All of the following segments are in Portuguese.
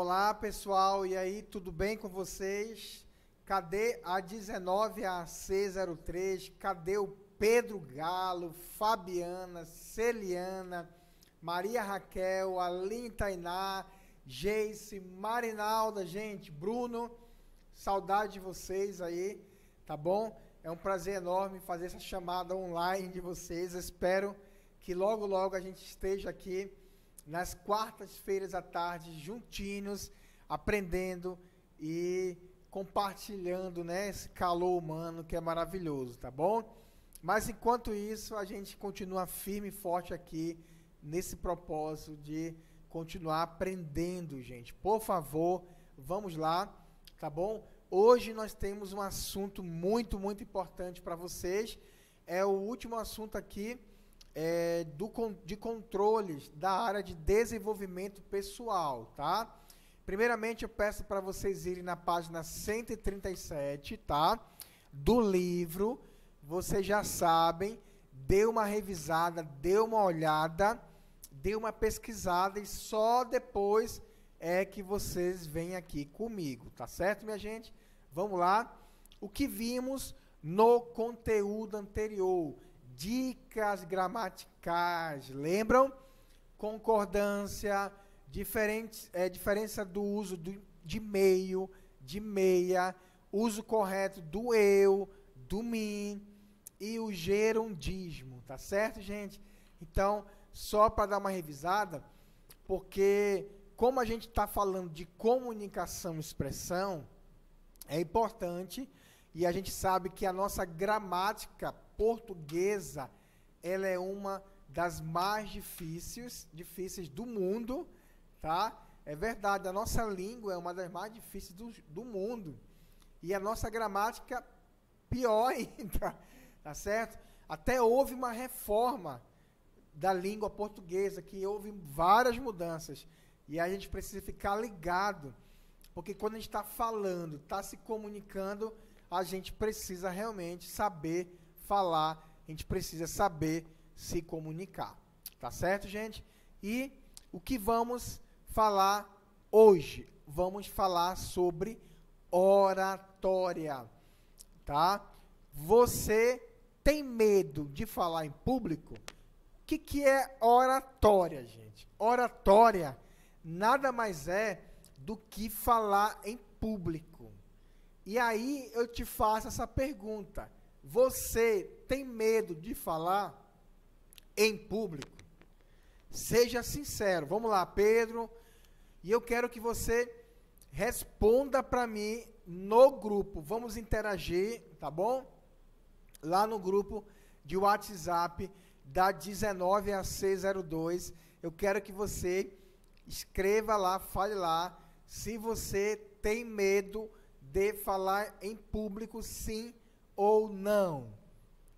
Olá, pessoal, e aí, tudo bem com vocês? Cadê a 19AC03? Cadê o Pedro Galo, Fabiana, Celiana, Maria Raquel, Aline Tainá, Geice, Marinalda, gente, Bruno, saudade de vocês aí, tá bom? É um prazer enorme fazer essa chamada online de vocês. Eu espero que logo, logo a gente esteja aqui nas quartas-feiras à tarde, juntinhos, aprendendo e compartilhando, né, esse calor humano que é maravilhoso, tá bom? Mas enquanto isso, a gente continua firme e forte aqui nesse propósito de continuar aprendendo, gente. Por favor, vamos lá, tá bom? Hoje nós temos um assunto muito, muito importante para vocês. É o último assunto aqui de controles da área de desenvolvimento pessoal, tá? Primeiramente, eu peço para vocês irem na página 137, tá? Do livro. Vocês já sabem, dê uma revisada, dê uma olhada, dê uma pesquisada e só depois é que vocês vêm aqui comigo, tá certo, minha gente? Vamos lá. O que vimos no conteúdo anterior? Dicas gramaticais, lembram? Concordância, diferença do uso de meio, de meia, uso correto do eu, do mim e o gerundismo, tá certo, gente? Então, só para dar uma revisada, porque como a gente está falando de comunicação e expressão, é importante, e a gente sabe que a nossa gramática portuguesa, ela é uma das mais difíceis do mundo, tá? É verdade, a nossa língua é uma das mais difíceis do mundo, e a nossa gramática pior ainda, tá certo? Até houve uma reforma da língua portuguesa, que houve várias mudanças, e a gente precisa ficar ligado, porque quando a gente está falando, está se comunicando, a gente precisa realmente saber falar, a gente precisa saber se comunicar, tá certo, gente? E o que vamos falar hoje? Vamos falar sobre oratória, tá? Você tem medo de falar em público? O que é oratória, gente? Oratória nada mais é do que falar em público. E aí eu te faço essa pergunta. Você tem medo de falar em público? Seja sincero. Vamos lá, Pedro. E eu quero que você responda para mim no grupo. Vamos interagir, tá bom? Lá no grupo de WhatsApp da 19AC02. Eu quero que você escreva lá, fale lá, se você tem medo de falar em público, sim ou não.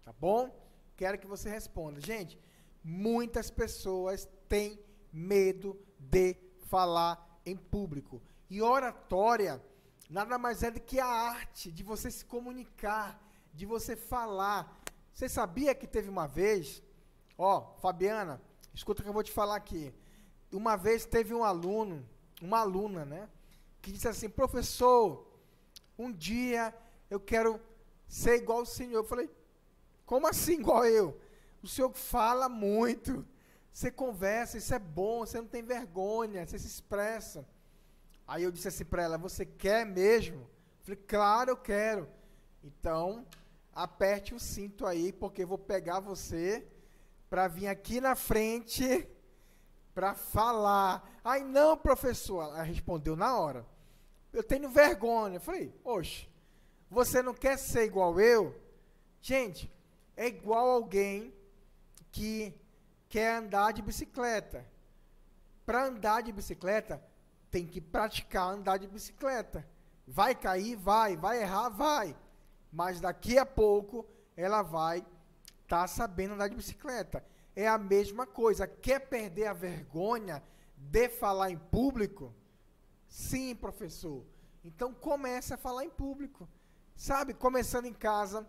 Tá bom? Quero que você responda. Gente, muitas pessoas têm medo de falar em público. E oratória nada mais é do que a arte de você se comunicar, de você falar. Você sabia que teve uma vez, Fabiana, escuta o que eu vou te falar aqui. Uma vez teve um aluno, uma aluna, né, que disse assim: professor, um dia eu quero ser igual ao senhor. Eu falei: como assim igual eu? O senhor fala muito, você conversa, isso é bom, você não tem vergonha, você se expressa. Aí eu disse assim para ela: você quer mesmo? Eu falei: claro, eu quero. Então, aperte o cinto aí, porque eu vou pegar você para vir aqui na frente para falar. Ai, não, professor. Ela respondeu na hora: eu tenho vergonha. Eu falei: oxe, você não quer ser igual eu? Gente, é igual alguém que quer andar de bicicleta. Para andar de bicicleta, tem que praticar andar de bicicleta. Vai cair? Vai errar? Vai. Mas daqui a pouco ela vai estar sabendo andar de bicicleta. É a mesma coisa. Quer perder a vergonha de falar em público? Sim, professor. Então comece a falar em público. Sabe? Começando em casa,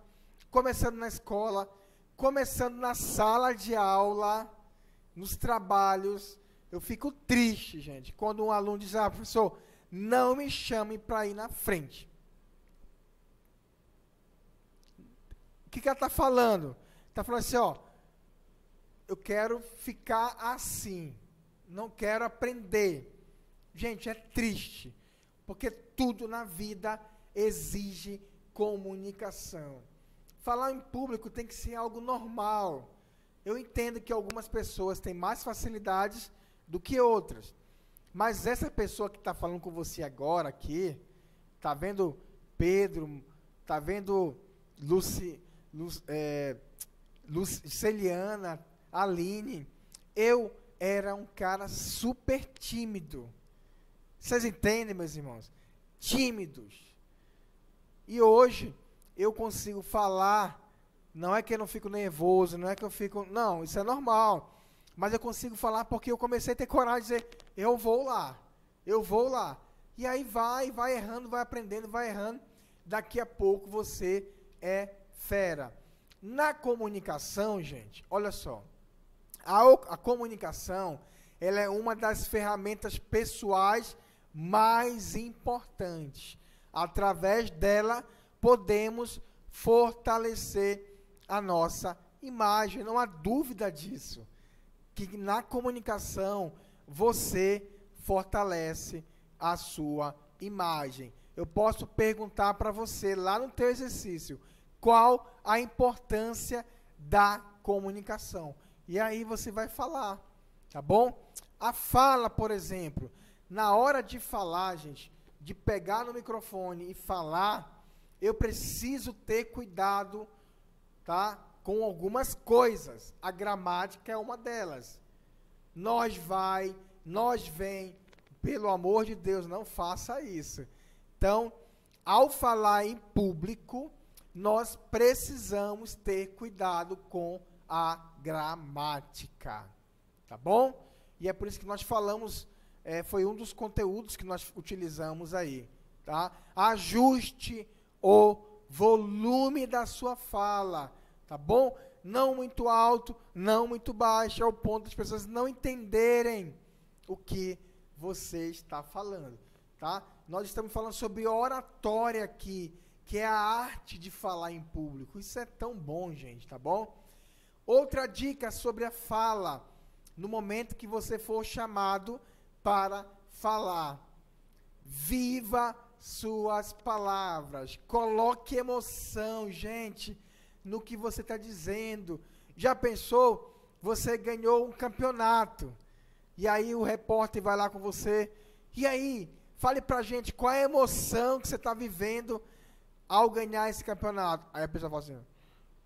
começando na escola, começando na sala de aula, nos trabalhos, eu fico triste, gente, quando um aluno diz, professor, não me chame para ir na frente. O que ela está falando? Está falando assim, eu quero ficar assim, não quero aprender. Gente, é triste, porque tudo na vida exige comunicação. Falar em público tem que ser algo normal. Eu entendo que algumas pessoas têm mais facilidades do que outras, mas essa pessoa que está falando com você agora aqui, está vendo Pedro, está vendo Celiana, Aline, eu era um cara super tímido. Vocês entendem, meus irmãos? Tímidos. E hoje eu consigo falar, não é que eu não fico nervoso, não é que eu fico, não, isso é normal. Mas eu consigo falar porque eu comecei a ter coragem de dizer, eu vou lá. E aí vai errando, vai aprendendo, vai errando. Daqui a pouco você é fera. Na comunicação, gente, olha só, a comunicação, ela é uma das ferramentas pessoais mais importantes. Através dela, podemos fortalecer a nossa imagem. Não há dúvida disso. Que na comunicação, você fortalece a sua imagem. Eu posso perguntar para você, lá no teu exercício, qual a importância da comunicação. E aí você vai falar, tá bom? A fala, por exemplo, na hora de falar, gente, de pegar no microfone e falar, eu preciso ter cuidado, tá? Com algumas coisas. A gramática é uma delas. Nós vai, nós vem, pelo amor de Deus, não faça isso. Então, ao falar em público, nós precisamos ter cuidado com a gramática, tá bom? E é por isso que nós falamos, foi um dos conteúdos que nós utilizamos aí, tá? Ajuste o volume da sua fala, tá bom? Não muito alto, não muito baixo, ao ponto das pessoas não entenderem o que você está falando, tá? Nós estamos falando sobre oratória aqui, que é a arte de falar em público. Isso é tão bom, gente, tá bom? Outra dica sobre a fala, no momento que você for chamado para falar. Viva suas palavras, coloque emoção, gente, no que você está dizendo. Já pensou? Você ganhou um campeonato, e aí o repórter vai lá com você, e aí, fale pra gente qual é a emoção que você está vivendo ao ganhar esse campeonato. Aí a pessoa fala assim, eu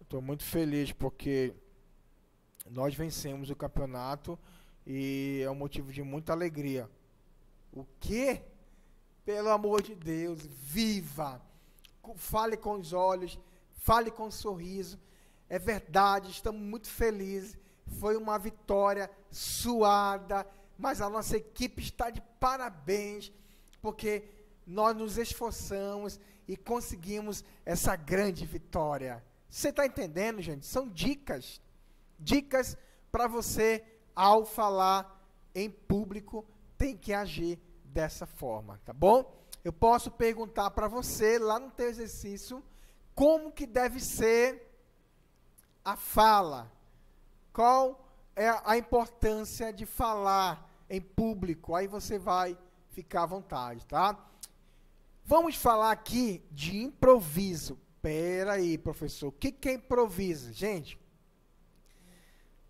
estou muito feliz porque nós vencemos o campeonato e é um motivo de muita alegria. O quê? Pelo amor de Deus, viva! Fale com os olhos, fale com um sorriso. É verdade, estamos muito felizes. Foi uma vitória suada, mas a nossa equipe está de parabéns, porque nós nos esforçamos e conseguimos essa grande vitória. Você está entendendo, gente? São dicas. Dicas para você, ao falar em público, tem que agir dessa forma, tá bom? Eu posso perguntar para você, lá no teu exercício, como que deve ser a fala. Qual é a importância de falar em público? Aí você vai ficar à vontade, tá? Vamos falar aqui de improviso. Pera aí, professor. O que é improviso? Gente,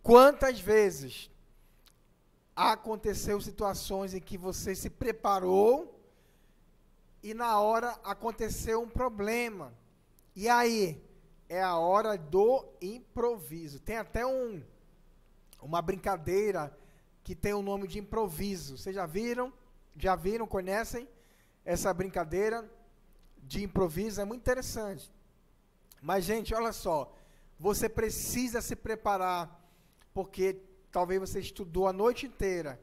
quantas vezes aconteceu situações em que você se preparou e na hora aconteceu um problema? E aí? É a hora do improviso. Tem até uma brincadeira que tem o nome de improviso. Vocês já viram? Já viram? Conhecem essa brincadeira de improviso? É muito interessante. Mas, gente, olha só. Você precisa se preparar, porque talvez você estudou a noite inteira.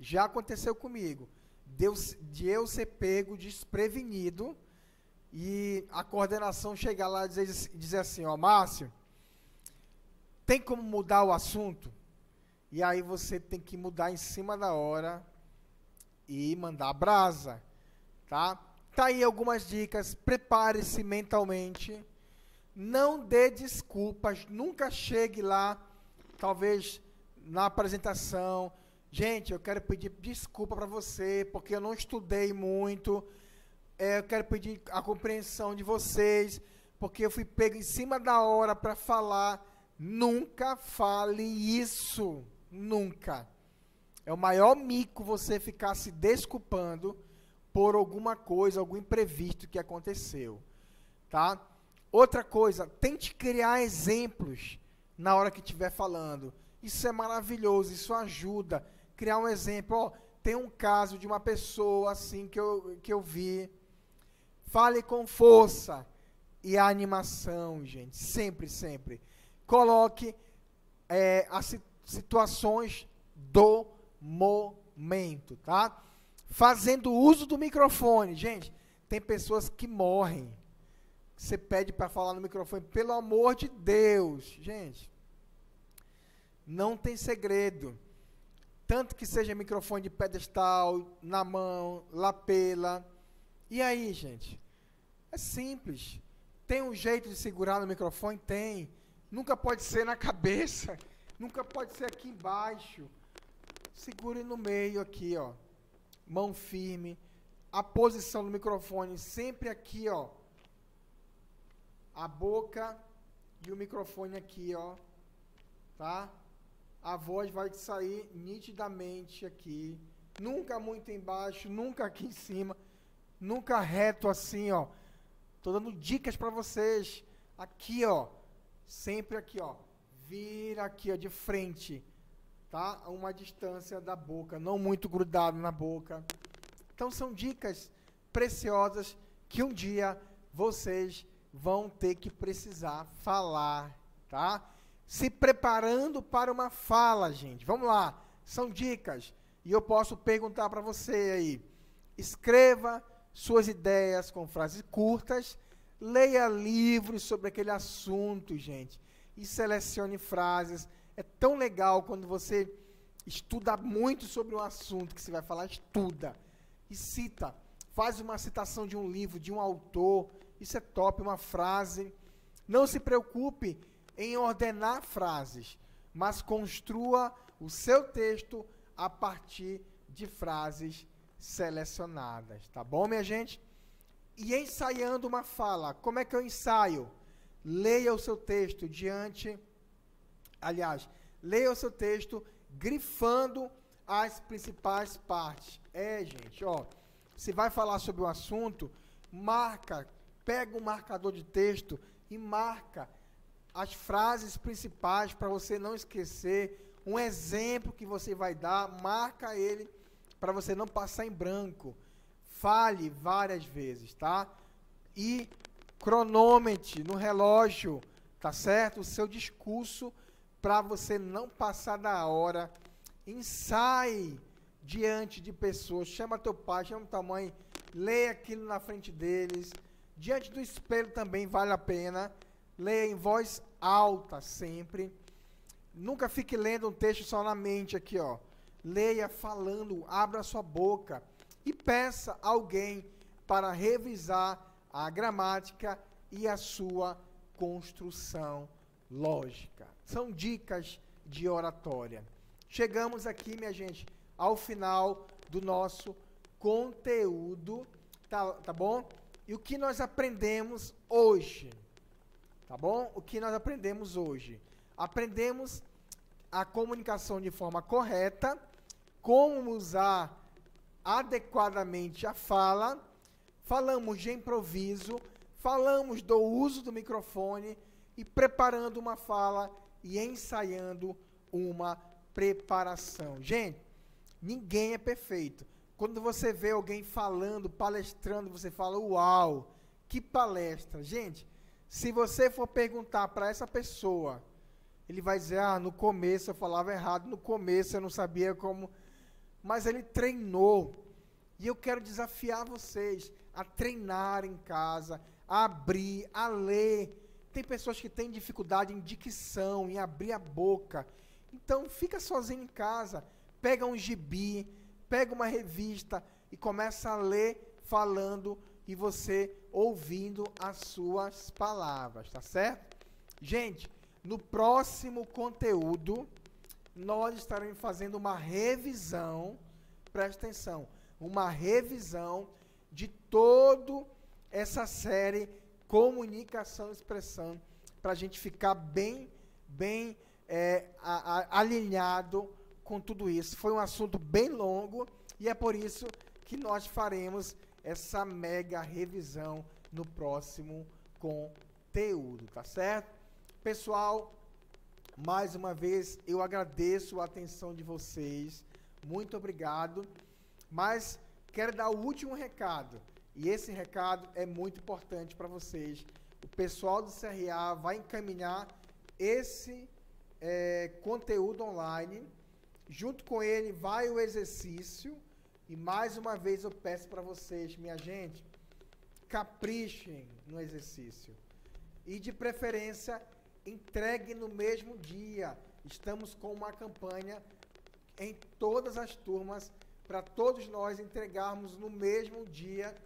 Já aconteceu comigo. De eu ser pego desprevenido e a coordenação chegar lá e dizer assim, Márcio, tem como mudar o assunto? E aí você tem que mudar em cima da hora e mandar brasa, tá? Tá aí algumas dicas, prepare-se mentalmente, não dê desculpas, nunca chegue lá, talvez na apresentação, gente, eu quero pedir desculpa para você, porque eu não estudei muito, eu quero pedir a compreensão de vocês, porque eu fui pego em cima da hora para falar. Nunca fale isso, nunca. É o maior mico você ficar se desculpando por alguma coisa, algum imprevisto que aconteceu, tá? Outra coisa, tente criar exemplos na hora que estiver falando. Isso é maravilhoso, isso ajuda. Criar um exemplo, ó, tem um caso de uma pessoa assim que eu vi. Fale com força. E a animação, gente, sempre, sempre. Coloque as situações do momento, tá? Fazendo uso do microfone. Gente, tem pessoas que morrem. Você pede para falar no microfone, pelo amor de Deus. Gente, não tem segredo. Tanto que seja microfone de pedestal, na mão, lapela. E aí, gente? É simples. Tem um jeito de segurar no microfone? Tem. Nunca pode ser na cabeça. Nunca pode ser aqui embaixo. Segure no meio aqui, ó. Mão firme. A posição do microfone sempre aqui, ó. A boca e o microfone aqui, ó. Tá? A voz vai sair nitidamente aqui. Nunca muito embaixo, nunca aqui em cima. Nunca reto assim, ó. Tô dando dicas para vocês. Aqui, ó. Sempre aqui, ó. Vira aqui, ó, de frente. Tá? A uma distância da boca. Não muito grudado na boca. Então, são dicas preciosas que um dia vocês vão ter que precisar falar. Tá? Se preparando para uma fala, gente. Vamos lá. São dicas. E eu posso perguntar para você aí. Escreva suas ideias com frases curtas, leia livros sobre aquele assunto, gente, e selecione frases. É tão legal quando você estuda muito sobre um assunto que você vai falar, estuda, e cita, faz uma citação de um livro, de um autor, isso é top, uma frase. Não se preocupe em ordenar frases, mas construa o seu texto a partir de frases selecionadas, tá bom, minha gente? E ensaiando uma fala, como é que eu ensaio? Leia o seu texto leia o seu texto grifando as principais partes. Gente, ó, se vai falar sobre um assunto, pega um marcador de texto e marca as frases principais para você não esquecer. Um exemplo que você vai dar, marca ele para você não passar em branco. Fale várias vezes, tá? E cronômetre no relógio, tá certo? O seu discurso para você não passar da hora. Ensaie diante de pessoas. Chama teu pai, chama tua mãe, leia aquilo na frente deles. Diante do espelho também vale a pena. Leia em voz alta sempre. Nunca fique lendo um texto só na mente aqui, ó. Leia falando, abra sua boca e peça a alguém para revisar a gramática e a sua construção lógica. São dicas de oratória. Chegamos aqui, minha gente, ao final do nosso conteúdo, tá bom? E o que nós aprendemos hoje? Tá bom? O que nós aprendemos hoje? Aprendemos a comunicação de forma correta, como usar adequadamente a fala, falamos de improviso, falamos do uso do microfone e preparando uma fala e ensaiando uma preparação. Gente, ninguém é perfeito. Quando você vê alguém falando, palestrando, você fala, uau, que palestra. Gente, se você for perguntar para essa pessoa, ele vai dizer, no começo eu falava errado, no começo eu não sabia como, mas ele treinou. E eu quero desafiar vocês a treinar em casa, a abrir, a ler. Tem pessoas que têm dificuldade em dicção, em abrir a boca. Então, fica sozinho em casa, pega um gibi, pega uma revista e começa a ler falando e você ouvindo as suas palavras, tá certo? Gente, no próximo conteúdo, nós estaremos fazendo uma revisão, presta atenção, uma revisão de toda essa série Comunicação e Expressão, para a gente ficar bem alinhado com tudo isso. Foi um assunto bem longo e é por isso que nós faremos essa mega revisão no próximo conteúdo, tá certo? Pessoal, mais uma vez eu agradeço a atenção de vocês, muito obrigado, mas quero dar o último recado, e esse recado é muito importante para vocês. O pessoal do CRA vai encaminhar esse conteúdo online, junto com ele vai o exercício, e mais uma vez eu peço para vocês, minha gente, caprichem no exercício, e de preferência, entregue no mesmo dia. Estamos com uma campanha em todas as turmas, para todos nós entregarmos no mesmo dia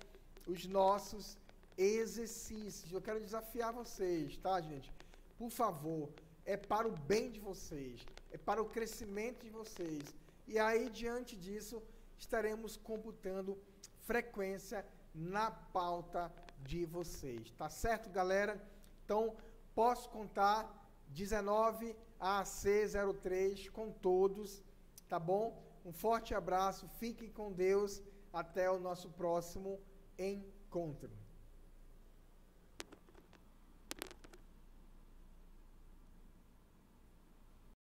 os nossos exercícios. Eu quero desafiar vocês, tá, gente? Por favor, é para o bem de vocês, é para o crescimento de vocês. E aí, diante disso, estaremos computando frequência na pauta de vocês. Tá certo, galera? Então, posso contar 19 a C03 com todos, tá bom? Um forte abraço, fiquem com Deus, até o nosso próximo encontro.